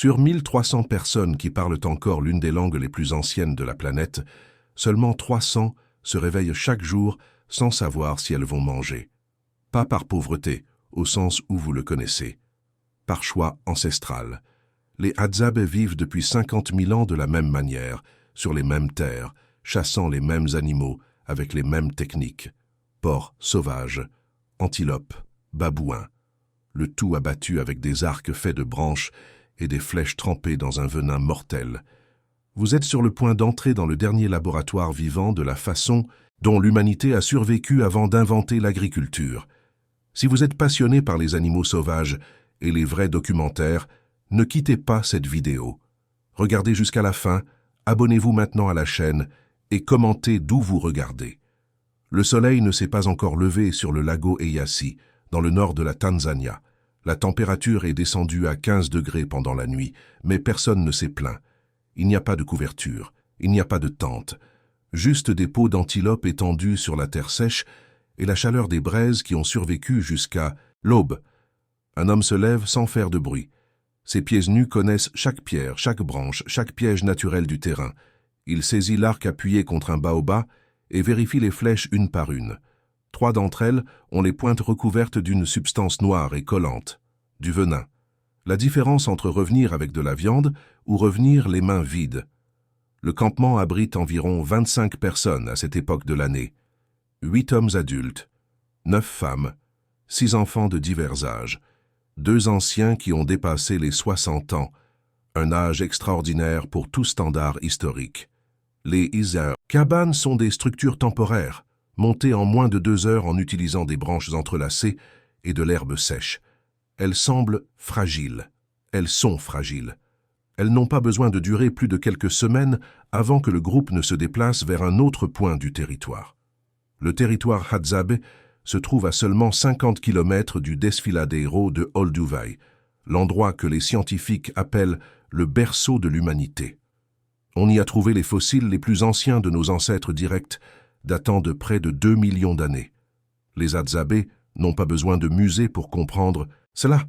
Sur 1300 personnes qui parlent encore l'une des langues les plus anciennes de la planète, seulement 300 se réveillent chaque jour sans savoir si elles vont manger. Pas par pauvreté, au sens où vous le connaissez. Par choix ancestral. Les Hadzabe vivent depuis 50 000 ans de la même manière, sur les mêmes terres, chassant les mêmes animaux, avec les mêmes techniques. Porcs sauvages, antilopes, babouins. Le tout abattu avec des arcs faits de branches et des flèches trempées dans un venin mortel. Vous êtes sur le point d'entrer dans le dernier laboratoire vivant de la façon dont l'humanité a survécu avant d'inventer l'agriculture. Si vous êtes passionné par les animaux sauvages et les vrais documentaires, ne quittez pas cette vidéo. Regardez jusqu'à la fin, abonnez-vous maintenant à la chaîne et commentez d'où vous regardez. Le soleil ne s'est pas encore levé sur le lago Eyasi, dans le nord de la Tanzania. La température est descendue à 15 degrés pendant la nuit, mais personne ne s'est plaint. Il n'y a pas de couverture, il n'y a pas de tente, juste des peaux d'antilope étendues sur la terre sèche et la chaleur des braises qui ont survécu jusqu'à l'aube. Un homme se lève sans faire de bruit. Ses pieds nus connaissent chaque pierre, chaque branche, chaque piège naturel du terrain. Il saisit l'arc appuyé contre un baobab et vérifie les flèches une par une. 3 d'entre elles ont les pointes recouvertes d'une substance noire et collante, du venin. La différence entre revenir avec de la viande ou revenir les mains vides. Le campement abrite environ 25 personnes à cette époque de l'année. 8 hommes adultes, 9 femmes, 6 enfants de divers âges, 2 anciens qui ont dépassé les 60 ans, un âge extraordinaire pour tout standard historique. Les cabanes sont des structures temporaires, montées en moins de 2 heures en utilisant des branches entrelacées et de l'herbe sèche. Elles semblent fragiles. Elles sont fragiles. Elles n'ont pas besoin de durer plus de quelques semaines avant que le groupe ne se déplace vers un autre point du territoire. Le territoire Hadzabe se trouve à seulement 50 km du Desfiladero de Olduvai, l'endroit que les scientifiques appellent le berceau de l'humanité. On y a trouvé les fossiles les plus anciens de nos ancêtres directs, datant de près de 2 millions d'années. Les Hadzabe n'ont pas besoin de musée pour comprendre cela.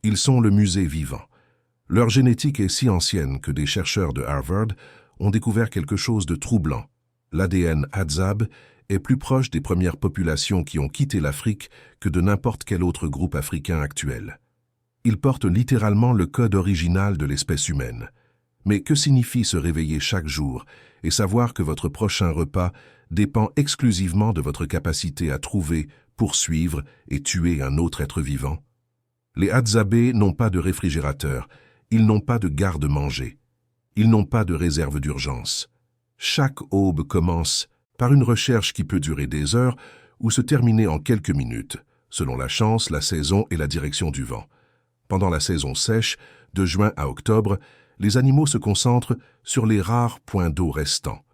Ils sont le musée vivant. Leur génétique est si ancienne que des chercheurs de Harvard ont découvert quelque chose de troublant. L'ADN Hadzabe est plus proche des premières populations qui ont quitté l'Afrique que de n'importe quel autre groupe africain actuel. Ils portent littéralement le code original de l'espèce humaine. Mais que signifie se réveiller chaque jour et savoir que votre prochain repas dépend exclusivement de votre capacité à trouver, poursuivre et tuer un autre être vivant? Les Hadzabe n'ont pas de réfrigérateur, ils n'ont pas de garde-manger, ils n'ont pas de réserve d'urgence. Chaque aube commence par une recherche qui peut durer des heures ou se terminer en quelques minutes, selon la chance, la saison et la direction du vent. Pendant la saison sèche, de juin à octobre, les animaux se concentrent sur les rares points d'eau restants.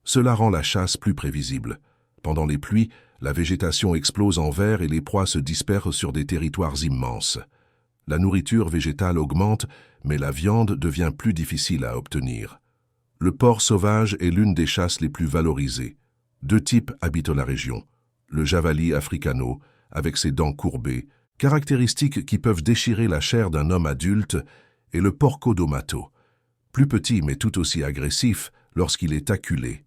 Cela rend la chasse plus prévisible. Pendant les pluies, la végétation explose en vert et les proies se dispersent sur des territoires immenses. La nourriture végétale augmente, mais la viande devient plus difficile à obtenir. Le porc sauvage est l'une des chasses les plus valorisées. 2 types habitent la région. Le javali africano, avec ses dents courbées, caractéristiques qui peuvent déchirer la chair d'un homme adulte, et le porco domato, plus petit mais tout aussi agressif lorsqu'il est acculé.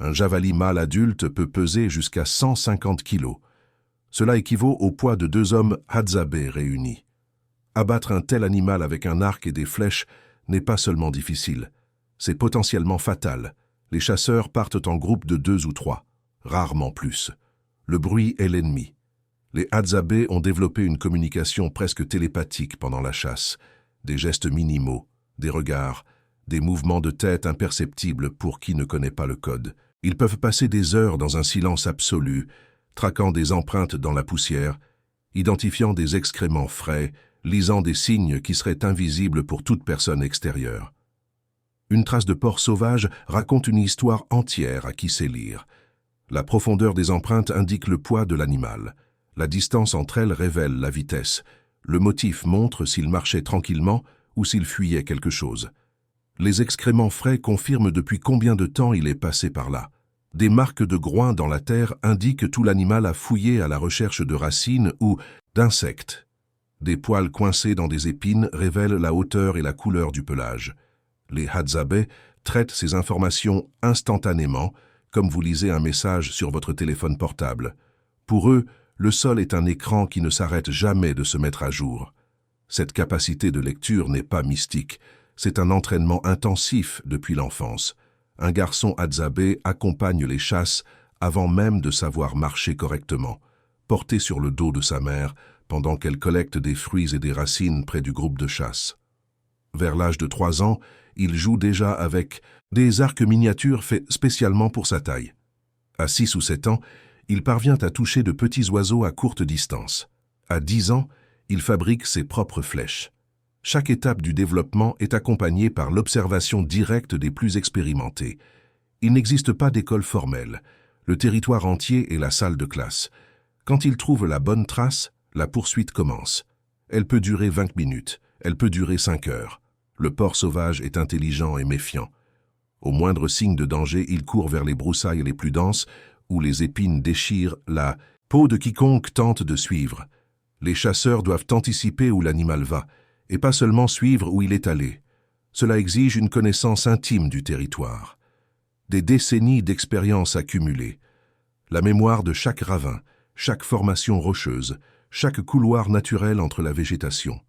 Un javali mâle adulte peut peser jusqu'à 150 kilos. Cela équivaut au poids de 2 hommes Hadzabe réunis. Abattre un tel animal avec un arc et des flèches n'est pas seulement difficile, c'est potentiellement fatal. Les chasseurs partent en groupe de 2 ou 3, rarement plus. Le bruit est l'ennemi. Les Hadzabe ont développé une communication presque télépathique pendant la chasse. Des gestes minimaux, des regards, des mouvements de tête imperceptibles pour qui ne connaît pas le code. Ils peuvent passer des heures dans un silence absolu, traquant des empreintes dans la poussière, identifiant des excréments frais, lisant des signes qui seraient invisibles pour toute personne extérieure. Une trace de porc sauvage raconte une histoire entière à qui sait lire. La profondeur des empreintes indique le poids de l'animal. La distance entre elles révèle la vitesse. Le motif montre s'il marchait tranquillement ou s'il fuyait quelque chose. Les excréments frais confirment depuis combien de temps il est passé par là. Des marques de groin dans la terre indiquent que tout l'animal a fouillé à la recherche de racines ou d'insectes. Des poils coincés dans des épines révèlent la hauteur et la couleur du pelage. Les Hadzabe traitent ces informations instantanément, comme vous lisez un message sur votre téléphone portable. Pour eux, le sol est un écran qui ne s'arrête jamais de se mettre à jour. Cette capacité de lecture n'est pas mystique, c'est un entraînement intensif depuis l'enfance. Un garçon Hadzabe accompagne les chasses avant même de savoir marcher correctement, porté sur le dos de sa mère pendant qu'elle collecte des fruits et des racines près du groupe de chasse. Vers l'âge de 3 ans, il joue déjà avec des arcs miniatures faits spécialement pour sa taille. À 6 ou 7 ans, il parvient à toucher de petits oiseaux à courte distance. À 10 ans, il fabrique ses propres flèches. Chaque étape du développement est accompagnée par l'observation directe des plus expérimentés. Il n'existe pas d'école formelle. Le territoire entier est la salle de classe. Quand il trouve la bonne trace, la poursuite commence. Elle peut durer 20 minutes, elle peut durer 5 heures. Le porc sauvage est intelligent et méfiant. Au moindre signe de danger, il court vers les broussailles les plus denses, où les épines déchirent la peau de quiconque tente de suivre. Les chasseurs doivent anticiper où l'animal va, et pas seulement suivre où il est allé. Cela exige une connaissance intime du territoire. Des décennies d'expérience accumulées. La mémoire de chaque ravin, chaque formation rocheuse, chaque couloir naturel entre la végétation.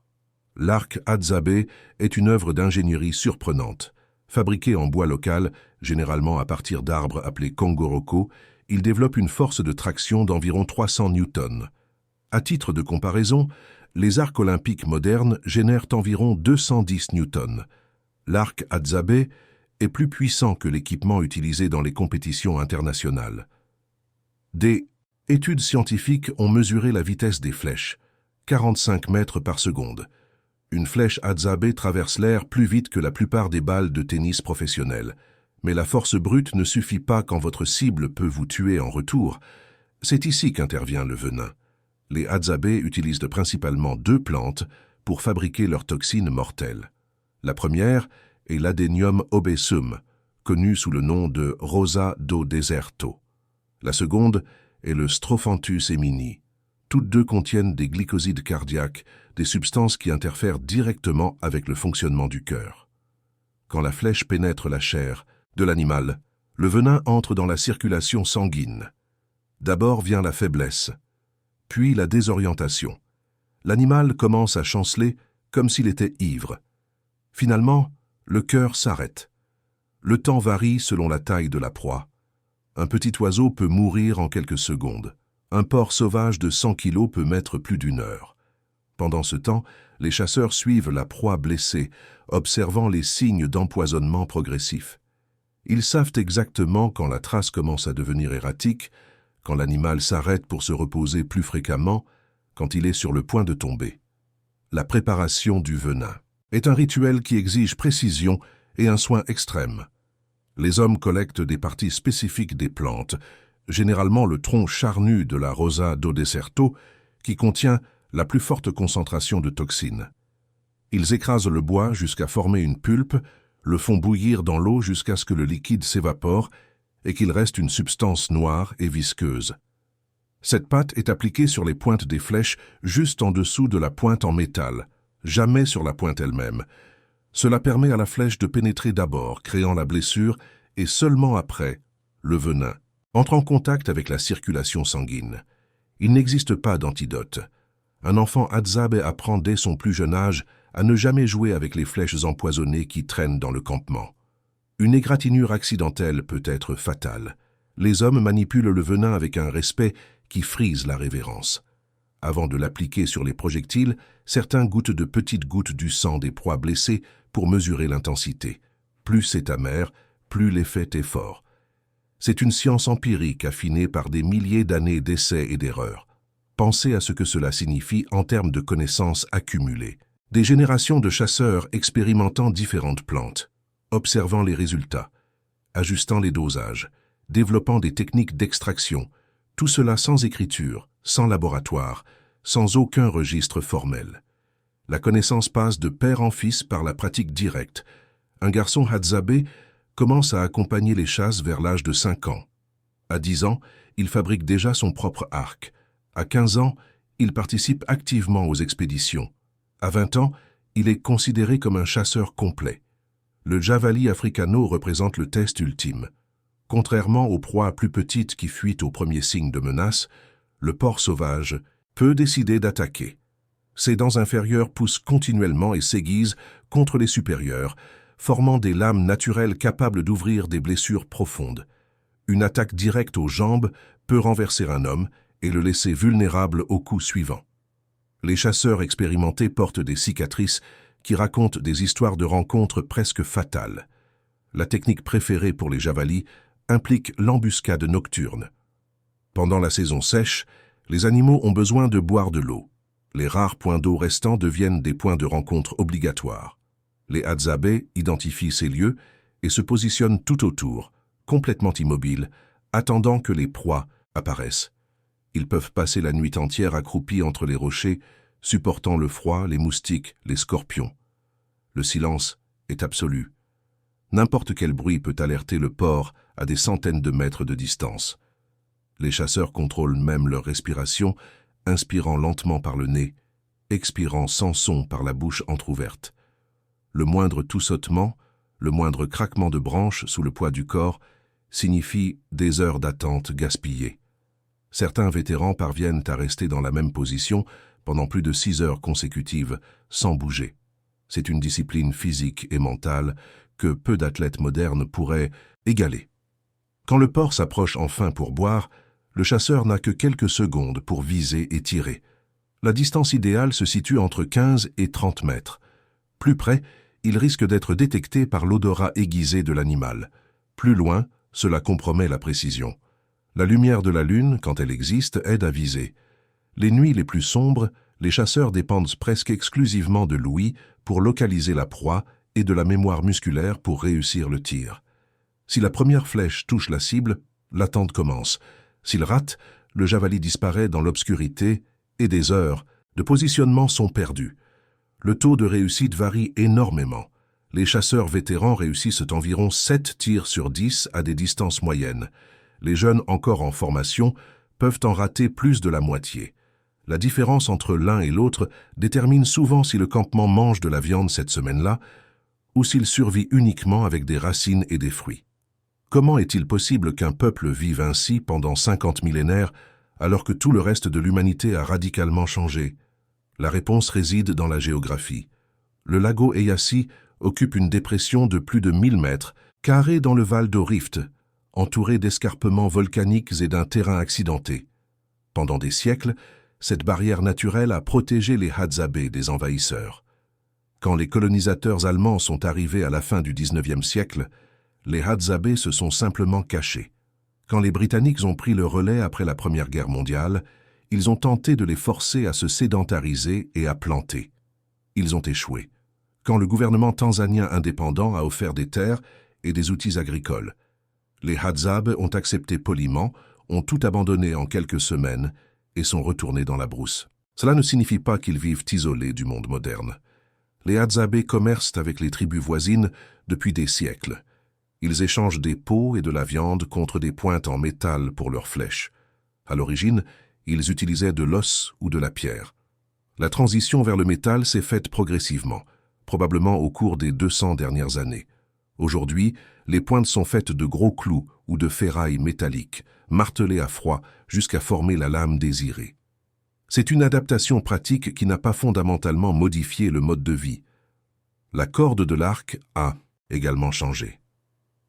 L'arc Hadzabe est une œuvre d'ingénierie surprenante. Fabriqué en bois local, généralement à partir d'arbres appelés kongoroko, il développe une force de traction d'environ 300 newtons. À titre de comparaison, les arcs olympiques modernes génèrent environ 210 newtons. L'arc Hadzabe est plus puissant que l'équipement utilisé dans les compétitions internationales. Des études scientifiques ont mesuré la vitesse des flèches, 45 mètres par seconde. Une flèche Hadzabe traverse l'air plus vite que la plupart des balles de tennis professionnelles. Mais la force brute ne suffit pas quand votre cible peut vous tuer en retour. C'est ici qu'intervient le venin. Les Hadzabe utilisent principalement 2 plantes pour fabriquer leurs toxines mortelles. La première est l'Adenium obesum, connu sous le nom de Rosa do Deserto. La seconde est le Strophanthus emini. Toutes deux contiennent des glycosides cardiaques, des substances qui interfèrent directement avec le fonctionnement du cœur. Quand la flèche pénètre la chair de l'animal, le venin entre dans la circulation sanguine. D'abord vient la faiblesse, puis la désorientation. L'animal commence à chanceler comme s'il était ivre. Finalement, le cœur s'arrête. Le temps varie selon la taille de la proie. Un petit oiseau peut mourir en quelques secondes. Un porc sauvage de 100 kilos peut mettre plus d'1 heure. Pendant ce temps, les chasseurs suivent la proie blessée, observant les signes d'empoisonnement progressif. Ils savent exactement quand la trace commence à devenir erratique, quand l'animal s'arrête pour se reposer plus fréquemment, quand il est sur le point de tomber. La préparation du venin est un rituel qui exige précision et un soin extrême. Les hommes collectent des parties spécifiques des plantes, généralement le tronc charnu de la Rosa do Deserto, qui contient la plus forte concentration de toxines. Ils écrasent le bois jusqu'à former une pulpe, le font bouillir dans l'eau jusqu'à ce que le liquide s'évapore et qu'il reste une substance noire et visqueuse. Cette pâte est appliquée sur les pointes des flèches juste en dessous de la pointe en métal, jamais sur la pointe elle-même. Cela permet à la flèche de pénétrer d'abord, créant la blessure, et seulement après, le venin entre en contact avec la circulation sanguine. Il n'existe pas d'antidote. Un enfant Hadzabe apprend dès son plus jeune âge à ne jamais jouer avec les flèches empoisonnées qui traînent dans le campement. Une égratignure accidentelle peut être fatale. Les hommes manipulent le venin avec un respect qui frise la révérence. Avant de l'appliquer sur les projectiles, certains goûtent de petites gouttes du sang des proies blessées pour mesurer l'intensité. Plus c'est amer, plus l'effet est fort. C'est une science empirique affinée par des milliers d'années d'essais et d'erreurs. Pensez à ce que cela signifie en termes de connaissances accumulées. Des générations de chasseurs expérimentant différentes plantes, observant les résultats, ajustant les dosages, développant des techniques d'extraction, tout cela sans écriture, sans laboratoire, sans aucun registre formel. La connaissance passe de père en fils par la pratique directe. Un garçon Hadzabe commence à accompagner les chasses vers l'âge de 5 ans. À 10 ans, il fabrique déjà son propre arc. À 15 ans, il participe activement aux expéditions. À 20 ans, il est considéré comme un chasseur complet. Le javali africano représente le test ultime. Contrairement aux proies plus petites qui fuient au premier signe de menace, le porc sauvage peut décider d'attaquer. Ses dents inférieures poussent continuellement et s'aiguisent contre les supérieures, formant des lames naturelles capables d'ouvrir des blessures profondes. Une attaque directe aux jambes peut renverser un homme et le laisser vulnérable au coup suivant. Les chasseurs expérimentés portent des cicatrices qui racontent des histoires de rencontres presque fatales. La technique préférée pour les javalis implique l'embuscade nocturne. Pendant la saison sèche, les animaux ont besoin de boire de l'eau. Les rares points d'eau restants deviennent des points de rencontre obligatoires. Les Hadzabe identifient ces lieux et se positionnent tout autour, complètement immobiles, attendant que les proies apparaissent. Ils peuvent passer la nuit entière accroupis entre les rochers, supportant le froid, les moustiques, les scorpions. Le silence est absolu. N'importe quel bruit peut alerter le porc à des centaines de mètres de distance. Les chasseurs contrôlent même leur respiration, inspirant lentement par le nez, expirant sans son par la bouche entr'ouverte. Le moindre toussotement, le moindre craquement de branches sous le poids du corps signifie des heures d'attente gaspillées. Certains vétérans parviennent à rester dans la même position pendant plus de 6 heures consécutives, sans bouger. C'est une discipline physique et mentale que peu d'athlètes modernes pourraient égaler. Quand le porc s'approche enfin pour boire, le chasseur n'a que quelques secondes pour viser et tirer. La distance idéale se situe entre 15 et 30 mètres. Plus près, il risque d'être détecté par l'odorat aiguisé de l'animal. Plus loin, cela compromet la précision. La lumière de la lune, quand elle existe, aide à viser. Les nuits les plus sombres, les chasseurs dépendent presque exclusivement de l'ouïe pour localiser la proie et de la mémoire musculaire pour réussir le tir. Si la première flèche touche la cible, l'attente commence. S'il rate, le javali disparaît dans l'obscurité et des heures de positionnement sont perdues. Le taux de réussite varie énormément. Les chasseurs vétérans réussissent environ 7 tirs sur 10 à des distances moyennes. Les jeunes encore en formation peuvent en rater plus de la moitié. La différence entre l'un et l'autre détermine souvent si le campement mange de la viande cette semaine-là ou s'il survit uniquement avec des racines et des fruits. Comment est-il possible qu'un peuple vive ainsi pendant 50 millénaires alors que tout le reste de l'humanité a radicalement changé? La réponse réside dans la géographie. Le lago Eyasi occupe une dépression de plus de 1000 mètres, carrée dans le Val d'O Rift, entourée d'escarpements volcaniques et d'un terrain accidenté. Pendant des siècles, cette barrière naturelle a protégé les Hadzabe des envahisseurs. Quand les colonisateurs allemands sont arrivés à la fin du XIXe siècle, les Hadzabe se sont simplement cachés. Quand les Britanniques ont pris le relais après la Première Guerre mondiale, ils ont tenté de les forcer à se sédentariser et à planter. Ils ont échoué. Quand le gouvernement tanzanien indépendant a offert des terres et des outils agricoles, les Hadzabe ont accepté poliment, ont tout abandonné en quelques semaines et sont retournés dans la brousse. Cela ne signifie pas qu'ils vivent isolés du monde moderne. Les Hadzabe commercent avec les tribus voisines depuis des siècles. Ils échangent des peaux et de la viande contre des pointes en métal pour leurs flèches. À l'origine, ils utilisaient de l'os ou de la pierre. La transition vers le métal s'est faite progressivement, probablement au cours des 200 dernières années. Aujourd'hui, les pointes sont faites de gros clous ou de ferraille métallique, martelées à froid jusqu'à former la lame désirée. C'est une adaptation pratique qui n'a pas fondamentalement modifié le mode de vie. La corde de l'arc a également changé.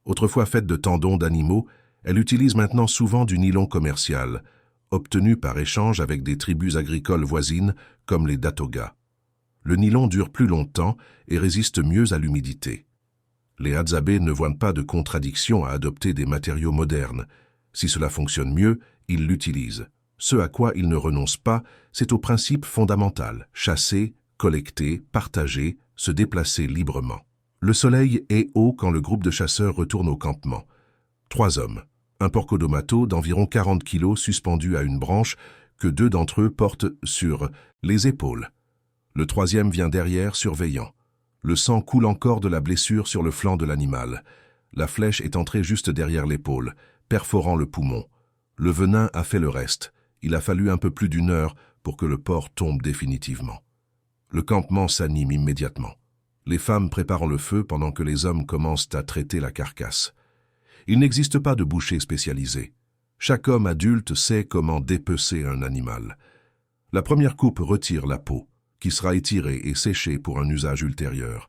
Autrefois faite de tendons d'animaux, elle utilise maintenant souvent du nylon commercial, obtenu par échange avec des tribus agricoles voisines comme les Datoga. Le nylon dure plus longtemps et résiste mieux à l'humidité. Les Hadzabe ne voient pas de contradiction à adopter des matériaux modernes. Si cela fonctionne mieux, ils l'utilisent. Ce à quoi ils ne renoncent pas, c'est au principe fondamental: chasser, collecter, partager, se déplacer librement. Le soleil est haut quand le groupe de chasseurs retourne au campement. 3 hommes, un porco-domato d'environ 40 kilos suspendu à une branche que 2 d'entre eux portent sur les épaules. Le 3e vient derrière, surveillant. Le sang coule encore de la blessure sur le flanc de l'animal. La flèche est entrée juste derrière l'épaule, perforant le poumon. Le venin a fait le reste. Il a fallu un peu plus d'1 heure pour que le porc tombe définitivement. Le campement s'anime immédiatement. Les femmes préparent le feu pendant que les hommes commencent à traiter la carcasse. Il n'existe pas de boucher spécialisé. Chaque homme adulte sait comment dépecer un animal. La première coupe retire la peau, qui sera étirée et séchée pour un usage ultérieur.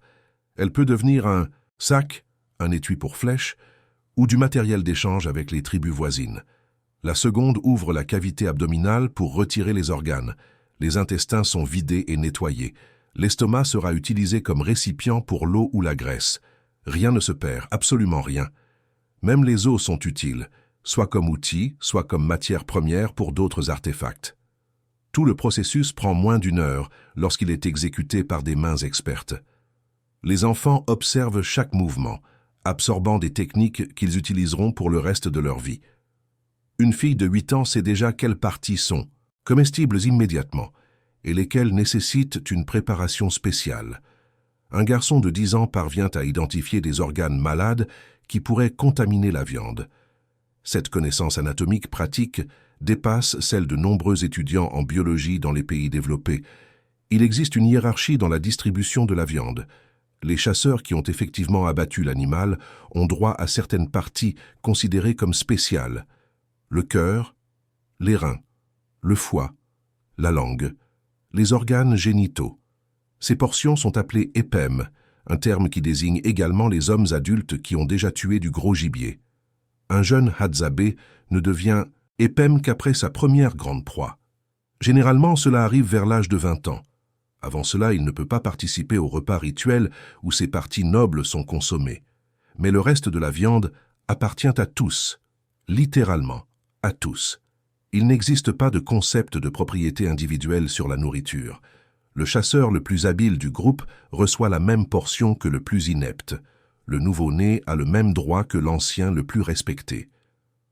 Elle peut devenir un sac, un étui pour flèches, ou du matériel d'échange avec les tribus voisines. La seconde ouvre la cavité abdominale pour retirer les organes. Les intestins sont vidés et nettoyés. L'estomac sera utilisé comme récipient pour l'eau ou la graisse. Rien ne se perd, absolument rien. Même les os sont utiles, soit comme outils, soit comme matière première pour d'autres artefacts. Tout le processus prend moins d'1 heure lorsqu'il est exécuté par des mains expertes. Les enfants observent chaque mouvement, absorbant des techniques qu'ils utiliseront pour le reste de leur vie. Une fille de 8 ans sait déjà quelles parties sont comestibles immédiatement et lesquelles nécessitent une préparation spéciale. Un garçon de 10 ans parvient à identifier des organes malades qui pourraient contaminer la viande. Cette connaissance anatomique pratique dépasse celle de nombreux étudiants en biologie dans les pays développés. Il existe une hiérarchie dans la distribution de la viande. Les chasseurs qui ont effectivement abattu l'animal ont droit à certaines parties considérées comme spéciales. Le cœur, les reins, le foie, la langue, les organes génitaux. Ces portions sont appelées épèmes, un terme qui désigne également les hommes adultes qui ont déjà tué du gros gibier. Un jeune Hadzabe ne devient épème qu'après sa première grande proie. Généralement, cela arrive vers l'âge de 20 ans. Avant cela, il ne peut pas participer au repas rituel où ces parties nobles sont consommées. Mais le reste de la viande appartient à tous, littéralement, à tous. Il n'existe pas de concept de propriété individuelle sur la nourriture. Le chasseur le plus habile du groupe reçoit la même portion que le plus inepte. Le nouveau-né a le même droit que l'ancien le plus respecté.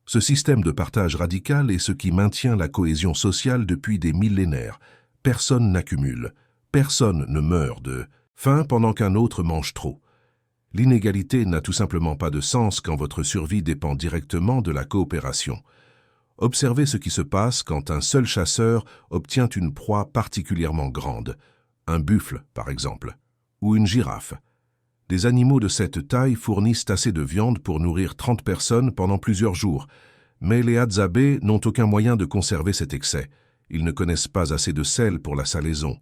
Ce système de partage radical est ce qui maintient la cohésion sociale depuis des millénaires. Personne n'accumule, personne ne meurt de faim pendant qu'un autre mange trop. L'inégalité n'a tout simplement pas de sens quand votre survie dépend directement de la coopération. Observez ce qui se passe quand un seul chasseur obtient une proie particulièrement grande, un buffle par exemple, ou une girafe. Des animaux de cette taille fournissent assez de viande pour nourrir 30 personnes pendant plusieurs jours, mais les Hadzabe n'ont aucun moyen de conserver cet excès. Ils ne connaissent pas assez de sel pour la salaison.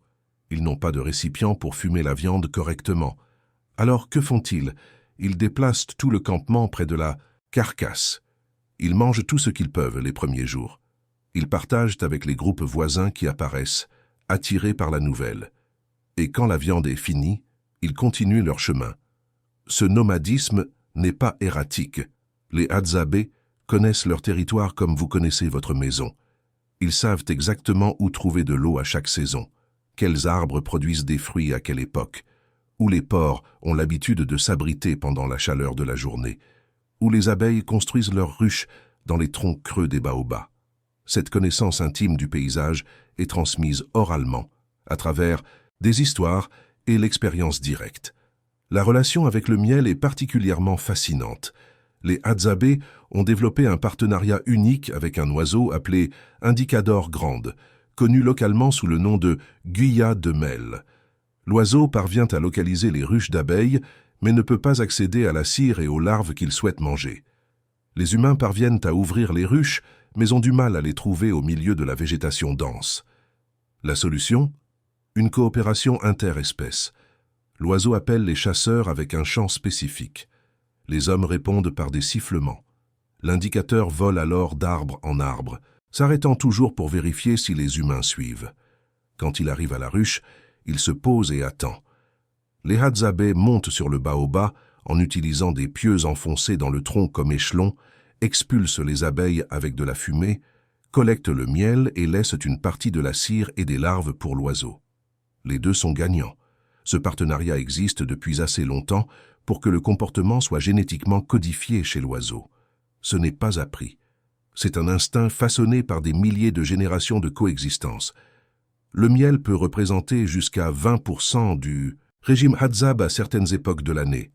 Ils n'ont pas de récipient pour fumer la viande correctement. Alors que font-ils? Ils déplacent tout le campement près de la carcasse. Ils mangent tout ce qu'ils peuvent les premiers jours. Ils partagent avec les groupes voisins qui apparaissent, attirés par la nouvelle. Et quand la viande est finie, ils continuent leur chemin. Ce nomadisme n'est pas erratique. Les Hadzabe connaissent leur territoire comme vous connaissez votre maison. Ils savent exactement où trouver de l'eau à chaque saison, quels arbres produisent des fruits à quelle époque, où les porcs ont l'habitude de s'abriter pendant la chaleur de la journée, où les abeilles construisent leurs ruches dans les troncs creux des baobabs. Cette connaissance intime du paysage est transmise oralement, à travers des histoires et l'expérience directe. La relation avec le miel est particulièrement fascinante. Les Hadzabe ont développé un partenariat unique avec un oiseau appelé Indicador grande, connu localement sous le nom de Guya de Mel. L'oiseau parvient à localiser les ruches d'abeilles, mais ne peut pas accéder à la cire et aux larves qu'il souhaite manger. Les humains parviennent à ouvrir les ruches, mais ont du mal à les trouver au milieu de la végétation dense. La solution? Une coopération interespèces. L'oiseau appelle les chasseurs avec un chant spécifique. Les hommes répondent par des sifflements. L'indicateur vole alors d'arbre en arbre, s'arrêtant toujours pour vérifier si les humains suivent. Quand il arrive à la ruche, il se pose et attend. Les Hadzabe montent sur le baobab en utilisant des pieux enfoncés dans le tronc comme échelons, expulsent les abeilles avec de la fumée, collectent le miel et laissent une partie de la cire et des larves pour l'oiseau. Les deux sont gagnants. Ce partenariat existe depuis assez longtemps pour que le comportement soit génétiquement codifié chez l'oiseau. Ce n'est pas appris. C'est un instinct façonné par des milliers de générations de coexistence. Le miel peut représenter jusqu'à 20% du régime Hadzab à certaines époques de l'année.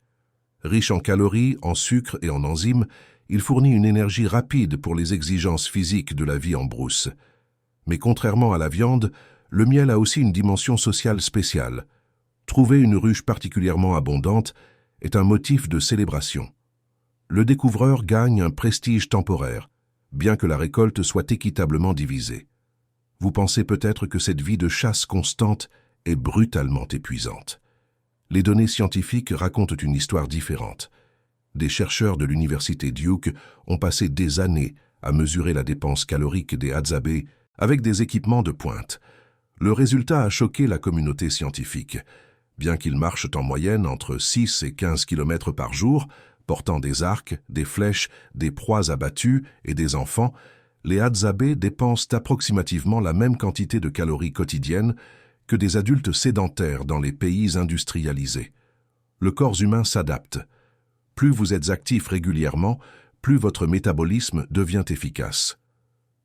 Riche en calories, en sucre et en enzymes, il fournit une énergie rapide pour les exigences physiques de la vie en brousse. Mais contrairement à la viande, le miel a aussi une dimension sociale spéciale. Trouver une ruche particulièrement abondante est un motif de célébration. Le découvreur gagne un prestige temporaire, bien que la récolte soit équitablement divisée. Vous pensez peut-être que cette vie de chasse constante est brutalement épuisante. Les données scientifiques racontent une histoire différente. Des chercheurs de l'université Duke ont passé des années à mesurer la dépense calorique des Hadzabe avec des équipements de pointe. Le résultat a choqué la communauté scientifique. Bien qu'ils marchent en moyenne entre 6 et 15 km par jour, portant des arcs, des flèches, des proies abattues et des enfants, les Hadzabe dépensent approximativement la même quantité de calories quotidiennes que des adultes sédentaires dans les pays industrialisés. Le corps humain s'adapte. Plus vous êtes actif régulièrement, plus votre métabolisme devient efficace.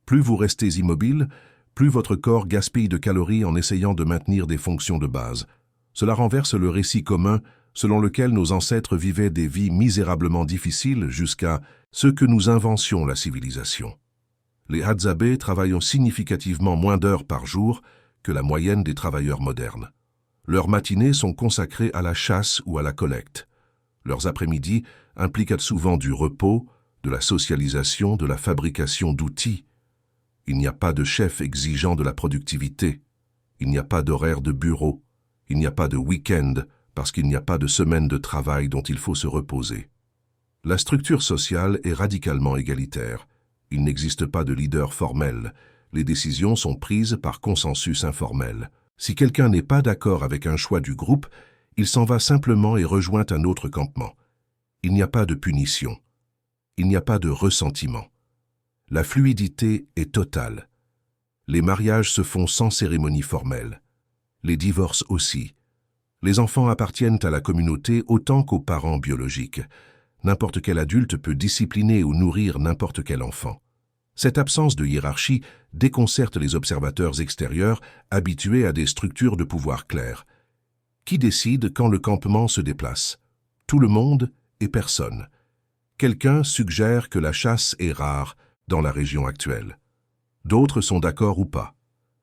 Plus vous restez immobile, plus votre corps gaspille de calories en essayant de maintenir des fonctions de base. Cela renverse le récit commun selon lequel nos ancêtres vivaient des vies misérablement difficiles jusqu'à ce que nous inventions la civilisation. Les Hadzabe travaillent significativement moins d'heures par jour que la moyenne des travailleurs modernes. Leurs matinées sont consacrées à la chasse ou à la collecte. Leurs après-midi impliquent souvent du repos, de la socialisation, de la fabrication d'outils. Il n'y a pas de chef exigeant de la productivité. Il n'y a pas d'horaire de bureau. Il n'y a pas de week-end parce qu'il n'y a pas de semaine de travail dont il faut se reposer. La structure sociale est radicalement égalitaire. Il n'existe pas de leader formel. Les décisions sont prises par consensus informel. Si quelqu'un n'est pas d'accord avec un choix du groupe, il s'en va simplement et rejoint un autre campement. Il n'y a pas de punition. Il n'y a pas de ressentiment. La fluidité est totale. Les mariages se font sans cérémonie formelle. Les divorces aussi. Les enfants appartiennent à la communauté autant qu'aux parents biologiques. N'importe quel adulte peut discipliner ou nourrir n'importe quel enfant. Cette absence de hiérarchie déconcerte les observateurs extérieurs habitués à des structures de pouvoir claires. Qui décide quand le campement se déplace? Tout le monde et personne. Quelqu'un suggère que la chasse est rare dans la région actuelle. D'autres sont d'accord ou pas.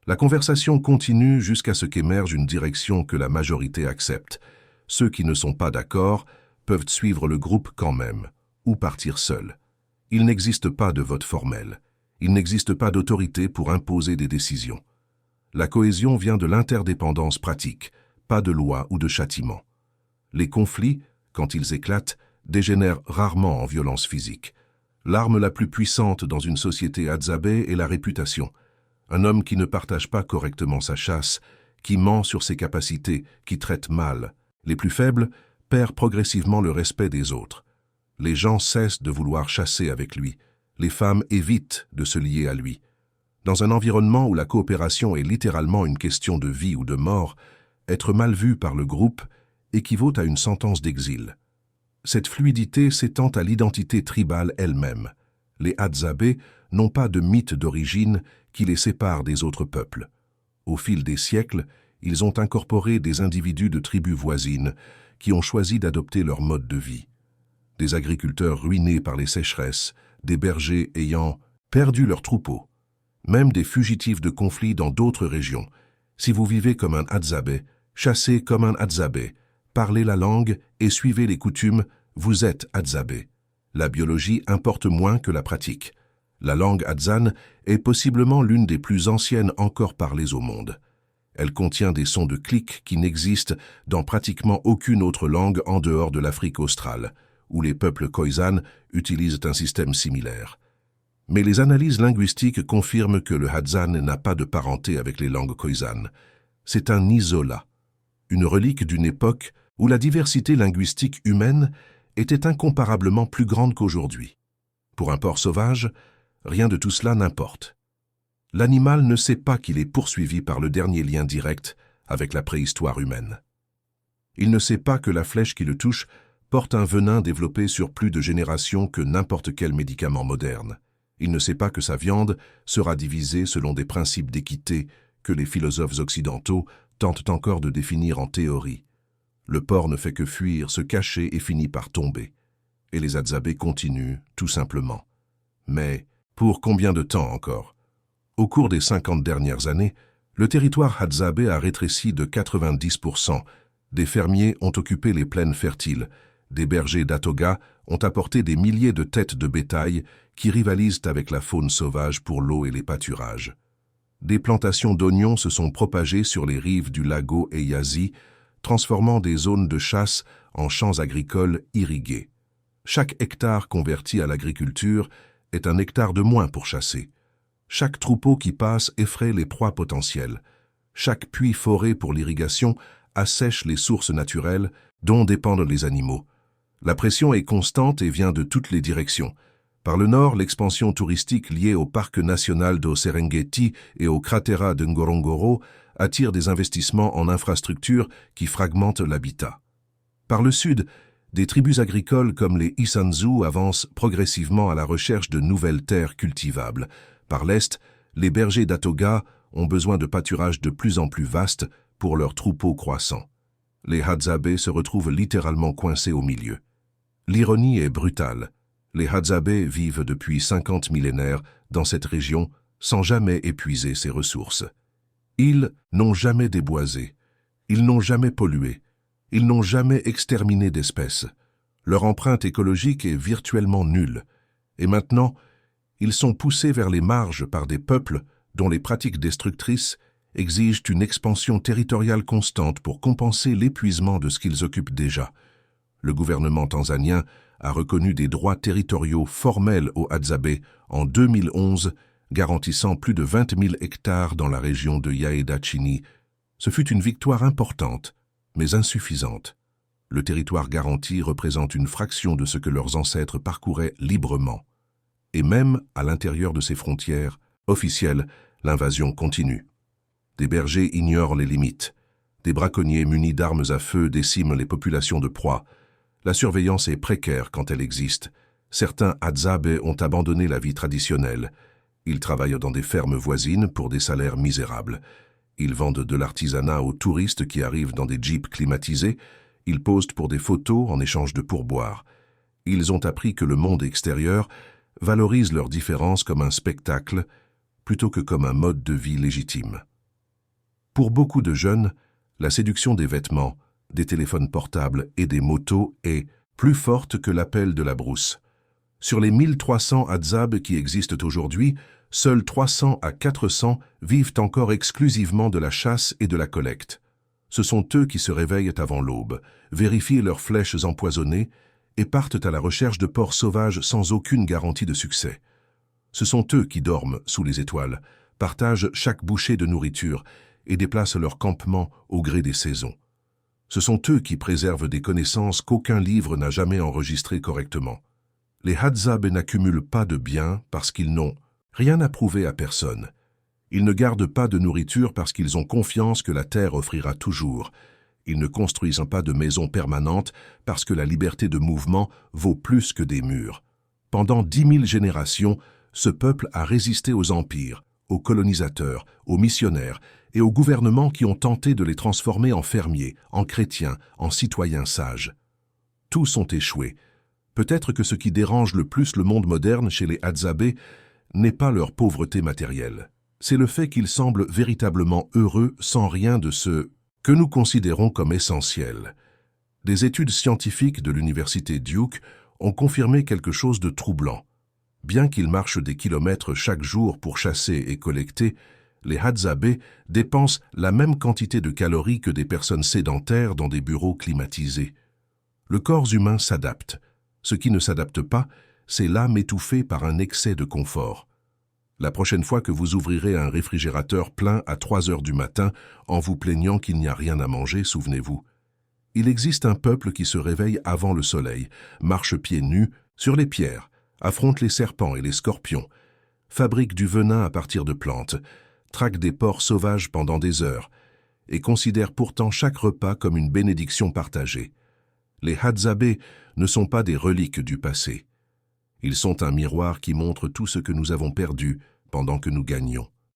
La conversation continue jusqu'à ce qu'émerge une direction que la majorité accepte. Ceux qui ne sont pas d'accord peuvent suivre le groupe quand même, ou partir seuls. Il n'existe pas de vote formel. Il n'existe pas d'autorité pour imposer des décisions. La cohésion vient de l'interdépendance pratique, pas de loi ou de châtiment. Les conflits, quand ils éclatent, dégénèrent rarement en violence physique. L'arme la plus puissante dans une société Hadzabe est la réputation. Un homme qui ne partage pas correctement sa chasse, qui ment sur ses capacités, qui traite mal les plus faibles, perd progressivement le respect des autres. Les gens cessent de vouloir chasser avec lui. Les femmes évitent de se lier à lui. Dans un environnement où la coopération est littéralement une question de vie ou de mort, être mal vu par le groupe équivaut à une sentence d'exil. Cette fluidité s'étend à l'identité tribale elle-même. Les Hadzabe n'ont pas de mythe d'origine qui les sépare des autres peuples. Au fil des siècles, ils ont incorporé des individus de tribus voisines qui ont choisi d'adopter leur mode de vie. Des agriculteurs ruinés par les sécheresses, des bergers ayant perdu leurs troupeaux, même des fugitifs de conflits dans d'autres régions. Si vous vivez comme un Hadzabe, chassez comme un Hadzabe, parlez la langue et suivez les coutumes, vous êtes Hadzabe. La biologie importe moins que la pratique. La langue Hadzane est possiblement l'une des plus anciennes encore parlées au monde. Elle contient des sons de clics qui n'existent dans pratiquement aucune autre langue en dehors de l'Afrique australe, où les peuples Khoisan utilisent un système similaire. Mais les analyses linguistiques confirment que le Hadzane n'a pas de parenté avec les langues Khoisan. C'est un isolat, une relique d'une époque où la diversité linguistique humaine était incomparablement plus grande qu'aujourd'hui. Pour un porc sauvage, rien de tout cela n'importe. L'animal ne sait pas qu'il est poursuivi par le dernier lien direct avec la préhistoire humaine. Il ne sait pas que la flèche qui le touche porte un venin développé sur plus de générations que n'importe quel médicament moderne. Il ne sait pas que sa viande sera divisée selon des principes d'équité que les philosophes occidentaux tentent encore de définir en théorie. Le porc ne fait que fuir, se cacher et finit par tomber. Et les Hadzabe continuent, tout simplement. Mais pour combien de temps encore? Au cours des 50 dernières années, le territoire Hadzabe a rétréci de 90%. Des fermiers ont occupé les plaines fertiles. Des bergers d'Atoga ont apporté des milliers de têtes de bétail qui rivalisent avec la faune sauvage pour l'eau et les pâturages. Des plantations d'oignons se sont propagées sur les rives du lago Eyazi, transformant des zones de chasse en champs agricoles irrigués. Chaque hectare converti à l'agriculture est un hectare de moins pour chasser. Chaque troupeau qui passe effraie les proies potentielles. Chaque puits foré pour l'irrigation assèche les sources naturelles dont dépendent les animaux. La pression est constante et vient de toutes les directions. Par le nord, l'expansion touristique liée au parc national do Serengeti et au cratera de Ngorongoro attire des investissements en infrastructures qui fragmentent l'habitat. Par le sud, des tribus agricoles comme les Isanzu avancent progressivement à la recherche de nouvelles terres cultivables. Par l'est, les bergers d'Atoga ont besoin de pâturages de plus en plus vastes pour leurs troupeaux croissants. Les Hadzabe se retrouvent littéralement coincés au milieu. L'ironie est brutale. Les Hadzabe vivent depuis 50 millénaires dans cette région sans jamais épuiser ses ressources. Ils n'ont jamais déboisé, ils n'ont jamais pollué, ils n'ont jamais exterminé d'espèces. Leur empreinte écologique est virtuellement nulle. Et maintenant, ils sont poussés vers les marges par des peuples dont les pratiques destructrices exigent une expansion territoriale constante pour compenser l'épuisement de ce qu'ils occupent déjà. Le gouvernement tanzanien a reconnu des droits territoriaux formels aux Hadzabe en 2011, garantissant plus de 20 000 hectares dans la région de Yaeda-Chini. Ce fut une victoire importante, mais insuffisante. Le territoire garanti représente une fraction de ce que leurs ancêtres parcouraient librement. Et même à l'intérieur de ces frontières officielles, l'invasion continue. Des bergers ignorent les limites. Des braconniers munis d'armes à feu déciment les populations de proies. La surveillance est précaire quand elle existe. Certains Hadzabe ont abandonné la vie traditionnelle. Ils travaillent dans des fermes voisines pour des salaires misérables. Ils vendent de l'artisanat aux touristes qui arrivent dans des jeeps climatisés. Ils posent pour des photos en échange de pourboires. Ils ont appris que le monde extérieur valorise leurs différences comme un spectacle plutôt que comme un mode de vie légitime. Pour beaucoup de jeunes, la séduction des vêtements, des téléphones portables et des motos est plus forte que l'appel de la brousse. Sur les 1300 Hadzabe qui existent aujourd'hui, seuls 300 à 400 vivent encore exclusivement de la chasse et de la collecte. Ce sont eux qui se réveillent avant l'aube, vérifient leurs flèches empoisonnées et partent à la recherche de porcs sauvages sans aucune garantie de succès. Ce sont eux qui dorment sous les étoiles, partagent chaque bouchée de nourriture et déplacent leur campement au gré des saisons. Ce sont eux qui préservent des connaissances qu'aucun livre n'a jamais enregistrées correctement. Les Hadzabe n'accumulent pas de biens parce qu'ils n'ont rien à prouver à personne. Ils ne gardent pas de nourriture parce qu'ils ont confiance que la terre offrira toujours. Ils ne construisent pas de maisons permanentes parce que la liberté de mouvement vaut plus que des murs. Pendant 10 000 générations, ce peuple a résisté aux empires, aux colonisateurs, aux missionnaires et aux gouvernements qui ont tenté de les transformer en fermiers, en chrétiens, en citoyens sages. Tous ont échoué. Peut-être que ce qui dérange le plus le monde moderne chez les Hadzabe n'est pas leur pauvreté matérielle. C'est le fait qu'ils semblent véritablement heureux sans rien de ce que nous considérons comme essentiel. Des études scientifiques de l'université Duke ont confirmé quelque chose de troublant. Bien qu'ils marchent des kilomètres chaque jour pour chasser et collecter, les Hadzabe dépensent la même quantité de calories que des personnes sédentaires dans des bureaux climatisés. Le corps humain s'adapte. Ce qui ne s'adapte pas, c'est l'âme étouffée par un excès de confort. La prochaine fois que vous ouvrirez un réfrigérateur plein à 3 heures du matin en vous plaignant qu'il n'y a rien à manger, souvenez-vous. Il existe un peuple qui se réveille avant le soleil, marche pieds nus sur les pierres, affronte les serpents et les scorpions, fabrique du venin à partir de plantes, traque des porcs sauvages pendant des heures et considère pourtant chaque repas comme une bénédiction partagée. Les Hadzabe ne sont pas des reliques du passé. Ils sont un miroir qui montre tout ce que nous avons perdu pendant que nous gagnions.